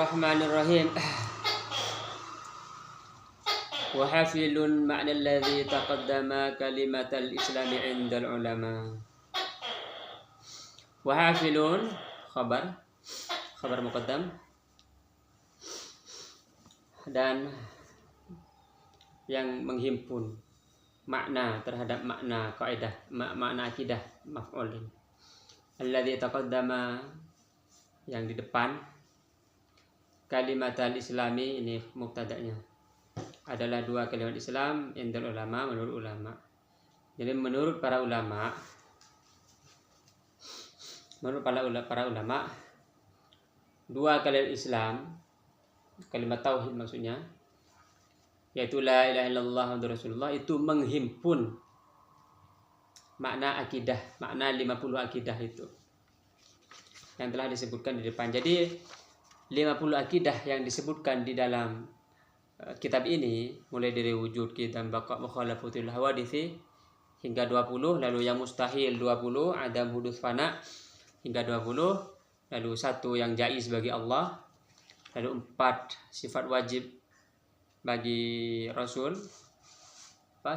Bismillahirrahmanirrahim. Wahafilun ma'na alladhi taqaddama kalimatal islami 'indal ulama. Wahafilun khabar muqaddam, dan yang menghimpun makna terhadap makna kaidah, makna akidah maf'ul. Alladhi taqaddama, yang di depan, kalimat al-islami, ini mubtada'nya, adalah dua kalimat Islam indal ulama, menurut ulama. Jadi menurut para ulama, dua kalimat Islam, kalimat tauhid maksudnya, yaitu la ilaha illallah Muhammadur Rasulullah, itu menghimpun makna akidah, makna 50 akidah itu yang telah disebutkan di depan. Jadi 50 akidah yang disebutkan di dalam kitab ini, mulai dari wujud kita, baqa mukhalafatul hawaditsi hingga 20, lalu yang mustahil 20, adam hudus fana hingga 20, lalu 1 yang jaiz bagi Allah, lalu 4 sifat wajib bagi Rasul,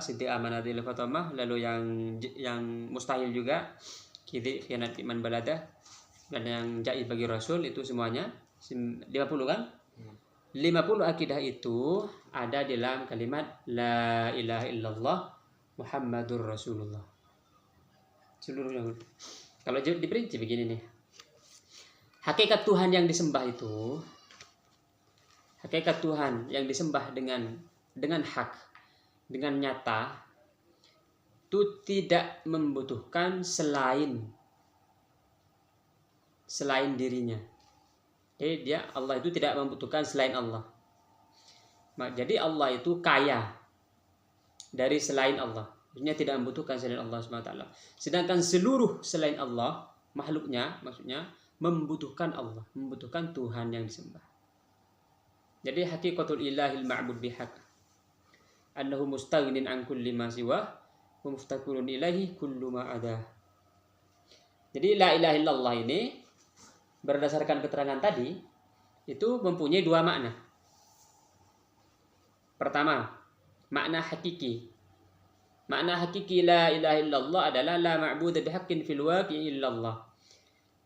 Siti amanatil fatamah, lalu yang mustahil juga khianat iman balada, dan yang jaiz bagi Rasul, itu semuanya 50 kan? 50 akidah itu ada dalam kalimat la ilaha illallah Muhammadur Rasulullah. Seluruhnya. Kalau diperinci begini nih. Hakikat Tuhan yang disembah itu, hakikat Tuhan yang disembah dengan hak, dengan nyata, itu tidak membutuhkan selain dirinya. Jadi Allah itu tidak membutuhkan selain Allah. Jadi Allah itu kaya dari selain Allah. Maksudnya tidak membutuhkan selain Allah SWT. Sedangkan seluruh selain Allah, makhluknya maksudnya membutuhkan Allah, membutuhkan Tuhan yang disembah. Jadi hakikatul ilahil ma'bud bihaq, annahu mustaghnin an kulli ma siwa wa muftaqirun ilaihi kullu ma ada. Jadi la ilaha illallah ini berdasarkan keterangan tadi itu mempunyai dua makna. Pertama, makna hakiki. Makna hakiki la ilaha illallah adalah la ma'budu bihaqqin fil waqi'i illallah.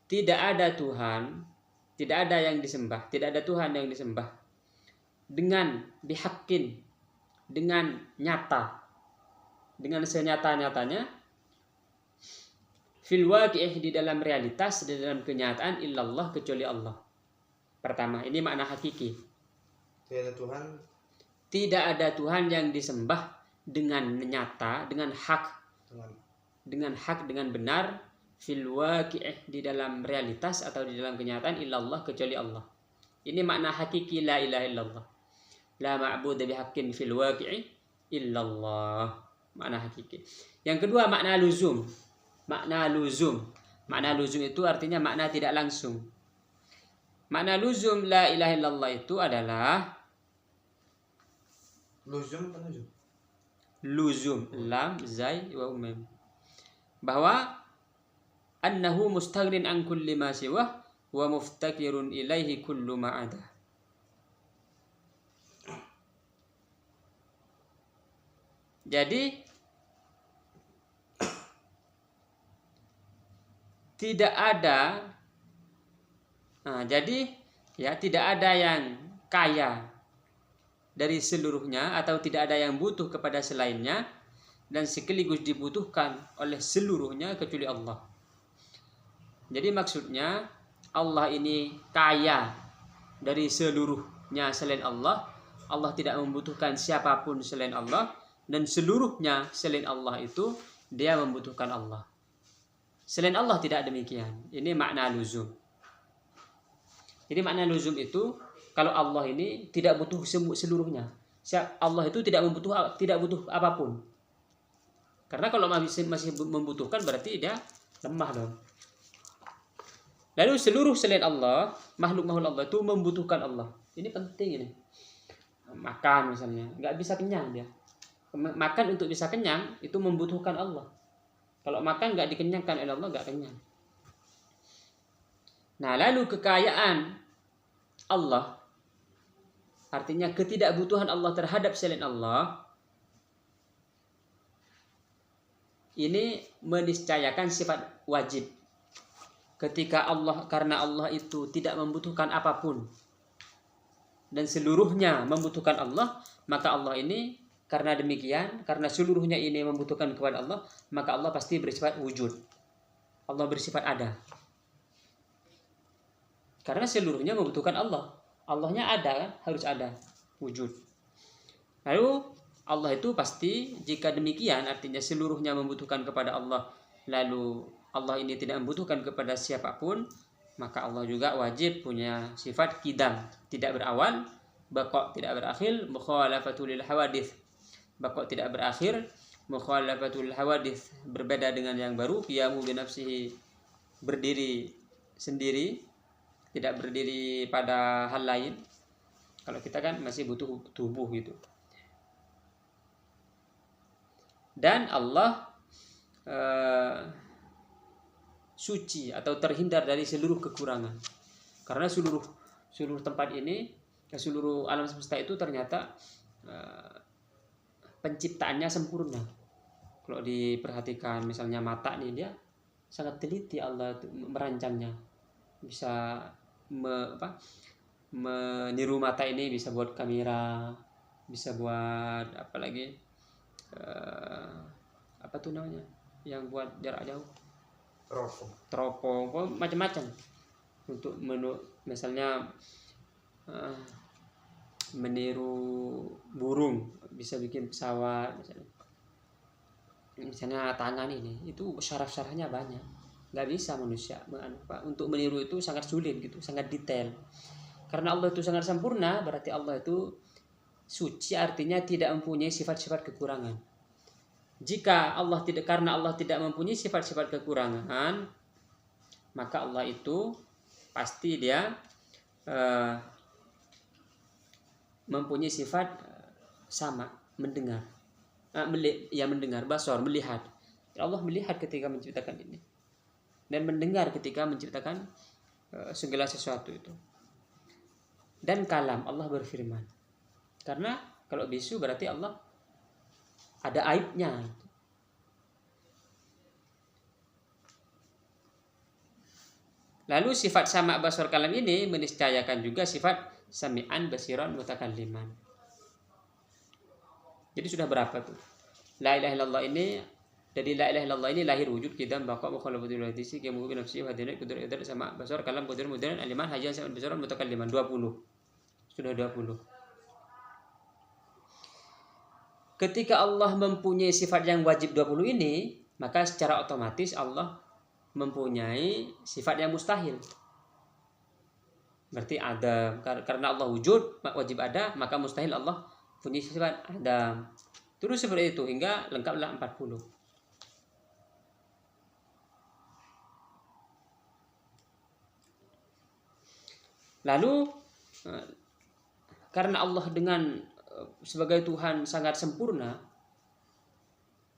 Tidak ada Tuhan, tidak ada yang disembah, tidak ada Tuhan yang disembah dengan bihaqqin, dengan nyata, dengan senyata-nyatanya, fil waqi'ih, di dalam realitas, di dalam kenyataan, illallah, kecuali Allah. Pertama, ini makna hakiki. Tidak ada Tuhan yang disembah dengan nyata, dengan hak, dengan benar, fil waqi'ih, di dalam realitas atau di dalam kenyataan, illallah, kecuali Allah. Ini makna hakiki la ilaha illallah. La ma'budu bihaqqin fil waqi'i illallah. Makna hakiki. Yang kedua, makna luzum. Makna luzum itu artinya makna tidak langsung. Makna luzum la ilaha illallah itu adalah luzum lam zai wa umam, bahwa annahu mustaghnin an kulli ma siwa wa muftaqirun ilaihi kullu ma ada. Jadi tidak ada, tidak ada yang kaya dari seluruhnya, atau tidak ada yang butuh kepada selainnya, dan sekaligus dibutuhkan oleh seluruhnya kecuali Allah. Jadi maksudnya Allah ini kaya dari seluruhnya selain Allah. Allah tidak membutuhkan siapapun selain Allah, dan seluruhnya selain Allah itu dia membutuhkan Allah. Selain Allah tidak demikian. Ini makna luzum. Jadi makna luzum itu, kalau Allah ini tidak butuh seluruhnya. Allah itu tidak butuh apapun. Karena kalau masih membutuhkan, berarti dia lemah dong. Lalu seluruh selain Allah, makhluk-makhluk Allah itu membutuhkan Allah. Ini penting ini. Makan misalnya, nggak bisa kenyang dia. Makan untuk bisa kenyang itu membutuhkan Allah. Kalau makan nggak dikenyangkan oleh Allah, nggak kenyang. Nah, lalu kekayaan Allah, artinya ketidakbutuhan Allah terhadap selain Allah, ini meniscayakan sifat wajib. Ketika Allah, karena Allah itu tidak membutuhkan apapun dan seluruhnya membutuhkan Allah, maka Allah ini karena demikian, karena seluruhnya ini membutuhkan kepada Allah, maka Allah pasti bersifat wujud. Allah bersifat ada. Karena seluruhnya membutuhkan Allah. Allahnya ada kan, harus ada, wujud. Lalu Allah itu pasti, jika demikian artinya seluruhnya membutuhkan kepada Allah, lalu Allah ini tidak membutuhkan kepada siapapun, maka Allah juga wajib punya sifat qidam, tidak berawal, baqa tidak berakhir, mukhalafatul hawadits, baqa tidak berakhir, mukhalafatul hawadits, berbeda dengan yang baru, qiyamu bi nafsihi, berdiri sendiri, tidak berdiri pada hal lain. Kalau kita kan masih butuh tubuh gitu. Dan Allah suci atau terhindar dari seluruh kekurangan. Karena seluruh tempat ini, seluruh alam semesta itu ternyata penciptaannya sempurna. Kalau diperhatikan misalnya mata nih, dia sangat teliti Allah merancangnya. Bisa meniru mata ini, bisa buat kamera, bisa buat apa lagi, apa tuh namanya yang buat jarak jauh, teropong, macam-macam untuk misalnya meniru burung, bisa bikin pesawat misalnya tangan ini, itu syaraf-syarafnya banyak, nggak bisa manusia untuk meniru itu, sangat sulit gitu, sangat detail. Karena Allah itu sangat sempurna, berarti Allah itu suci, artinya tidak mempunyai sifat-sifat kekurangan. Jika Allah tidak, karena Allah tidak mempunyai sifat-sifat kekurangan, maka Allah itu pasti dia mempunyai sifat sama, mendengar, mendengar, basar, melihat. Allah melihat ketika menciptakan ini dan mendengar ketika menciptakan segala sesuatu itu. Dan kalam, Allah berfirman. Karena kalau bisu berarti Allah ada aibnya. Lalu sifat sama basar kalam ini meniscayakan juga sifat sami'an basiran mutakalliman. Jadi sudah berapa tuh? La ilaha illallah ini, dari la ilaha illallah ini lahir wujud qidam baqa mukhalafatul hadisi kamu bi nafsi wa dinat qudur idar sama basar kalam qudur mudaran aliman hajan sami'an basiran mutakalliman. 20. Sudah 20. Ketika Allah mempunyai sifat yang wajib 20 ini, maka secara otomatis Allah mempunyai sifat yang mustahil. Berarti ada, karena Allah wujud, wajib ada, maka mustahil Allah punya sifat ada. Terus seperti itu hingga lengkaplah 40. Lalu karena Allah dengan sebagai Tuhan sangat sempurna,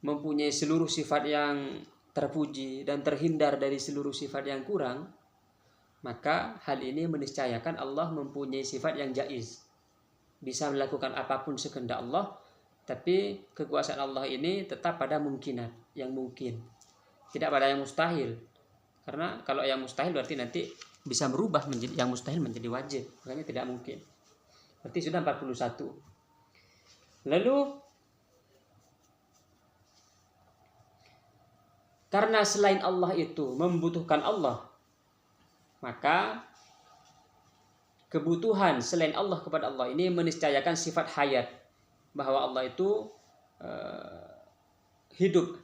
mempunyai seluruh sifat yang terpuji dan terhindar dari seluruh sifat yang kurang, maka hal ini meniscayakan Allah mempunyai sifat yang jaiz, bisa melakukan apapun sekehendak Allah, tapi kekuasaan Allah ini tetap pada mungkinat, yang mungkin, tidak pada yang mustahil. Karena kalau yang mustahil berarti nanti bisa berubah menjadi yang mustahil menjadi wajib, makanya tidak mungkin. Berarti sudah 41. Lalu karena selain Allah itu membutuhkan Allah, maka kebutuhan selain Allah kepada Allah ini meniscayakan sifat hayat, bahwa Allah itu hidup.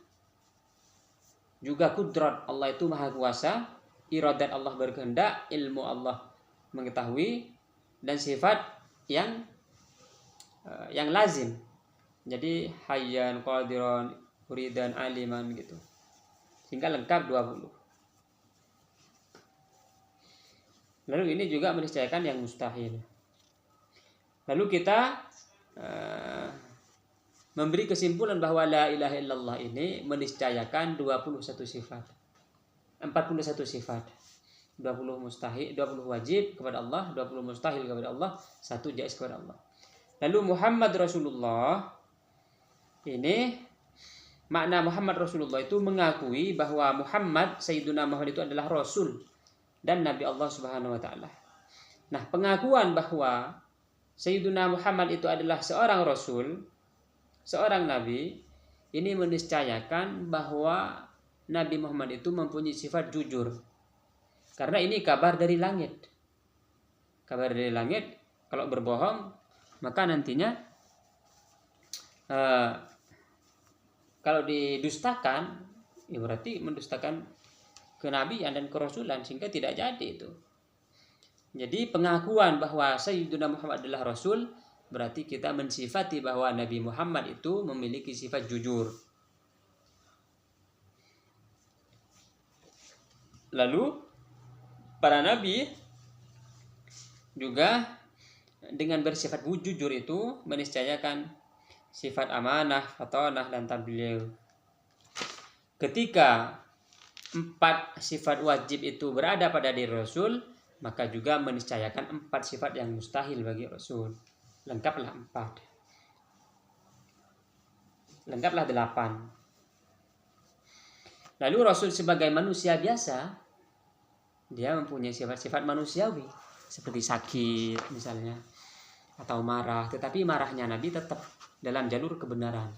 Juga kudrat, Allah itu maha kuasa, iradat Allah berkehendak, ilmu Allah mengetahui, dan sifat yang lazim. Jadi hayyan, qadiran, muridan, aliman gitu. Sehingga lengkap 20. Lalu ini juga meniscayakan yang mustahil. Lalu kita memberi kesimpulan bahwa la ilaha illallah ini meniscayakan 21 sifat. 41 sifat. 20 mustahil, 20 wajib kepada Allah, 20 mustahil kepada Allah, 1 jaiz kepada Allah. Lalu Muhammad Rasulullah ini, makna Muhammad Rasulullah itu mengakui bahwa Muhammad, Sayyiduna Muhammad itu adalah Rasul dan Nabi Allah Subhanahu wa Ta'ala. Nah, pengakuan bahwa Sayyiduna Muhammad itu adalah seorang Rasul, seorang Nabi, ini meniscayakan bahwa Nabi Muhammad itu mempunyai sifat jujur. Karena ini kabar dari langit. Kabar dari langit, kalau berbohong, maka nantinya kalau didustakan, ya berarti mendustakan kenabian dan kerasulan, sehingga tidak jadi itu. Jadi pengakuan bahwa Sayyiduna Muhammad adalah Rasul, berarti kita mensifati bahwa Nabi Muhammad itu memiliki sifat jujur. Lalu para nabi juga dengan bersifat jujur itu meniscayakan sifat amanah, fatonah, dan tabligh. Ketika 4 sifat wajib itu berada pada diri Rasul, maka juga meniscayakan 4 sifat yang mustahil bagi Rasul. Lengkaplah 4. Lengkaplah 8. Lalu Rasul sebagai manusia biasa, dia mempunyai sifat-sifat manusiawi, seperti sakit misalnya, atau marah, tetapi marahnya Nabi tetap dalam jalur kebenaran.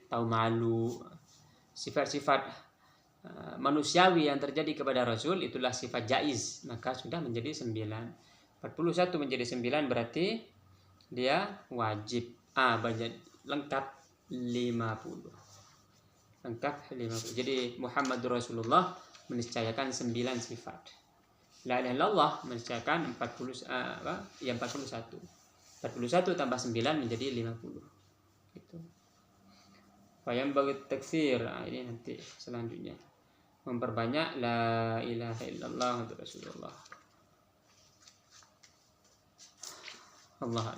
Atau malu, sifat-sifat manusiawi yang terjadi kepada Rasul itulah sifat jaiz, maka sudah menjadi 9. 41 menjadi 9 berarti dia wajib. Lengkap 50. Lengkap 50. Jadi Muhammad Rasulullah meniscayakan 9 sifat. La ilaha illallah meniscayakan 41. 41 tambah 9 menjadi 50. Gitu. Yang bagi taksir, ini nanti selanjutnya memperbanyak la ilaha illallah Rasulullah. Allah.